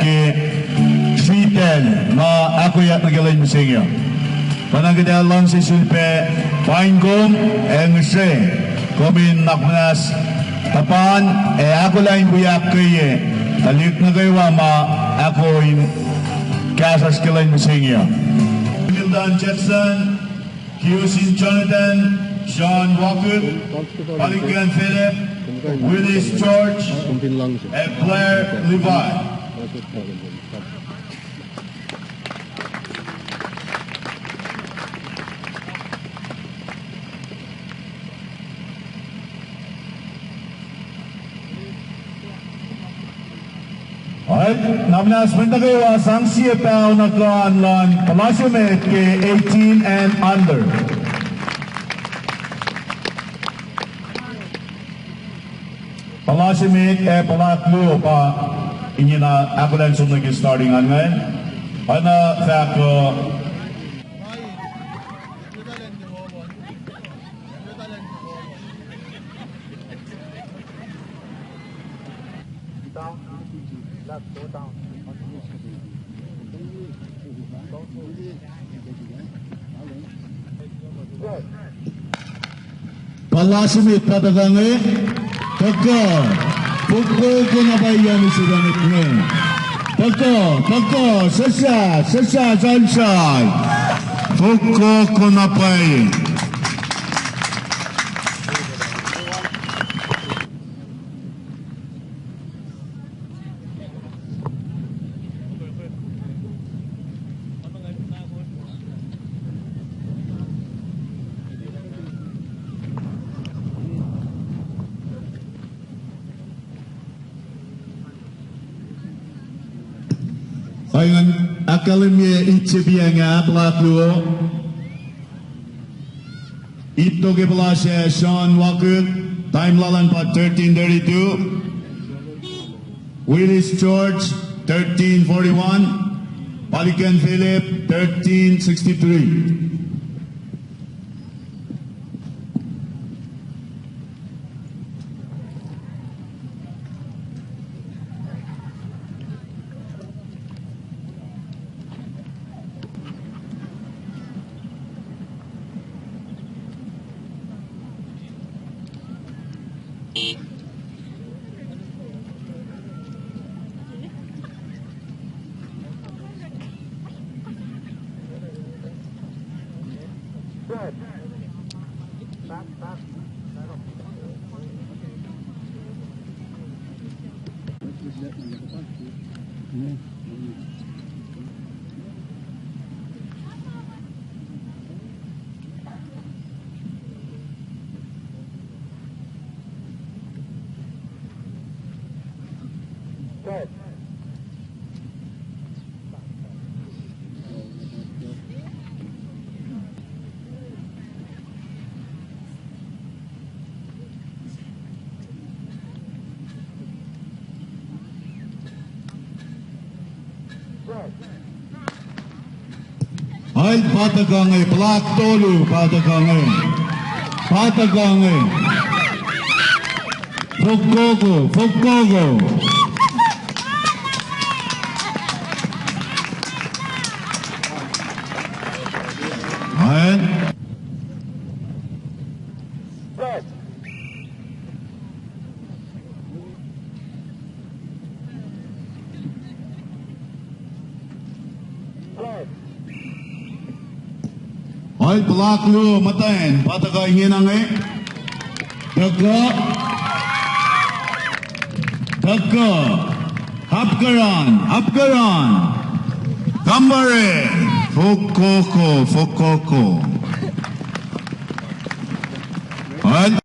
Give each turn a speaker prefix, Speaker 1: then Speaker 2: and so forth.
Speaker 1: ke Sweetel na ako yak nagaling mo sa inyo. Panagadalan si Sulpe Paingom Engse Komin Nakmanas Tapan ako lang buyak kaya talik na kayo ma ako in kasas kalain mo sa inyo. Mildan Jetson, Hughes Jonathan, Sean Walker, Paligan Philip, Willis George, and Blair Levi. Alright, namnas minta kayo sanksi pa nagkaanlan Palacio Met ke 18 and under. Palacio Met palaklo pa inyo na ako lang sunod starting on ngayon. Ana fact Palacio Met patagange Pagka pukul ko na ba yan sudah nitne Pagka sasa sunshine pukul ko na ba yan. Dengan Akademia ICB nga pelatlu itu ke pelasya Sean Walker time lalan pa 13:32 Willis George 13:41 Palikan Philip 13:63. Ay patagange plak tolu patagange Fokogo ay Ay pelaklu matain pataka ingin ange Daga Hapkaran Gambare Fokoko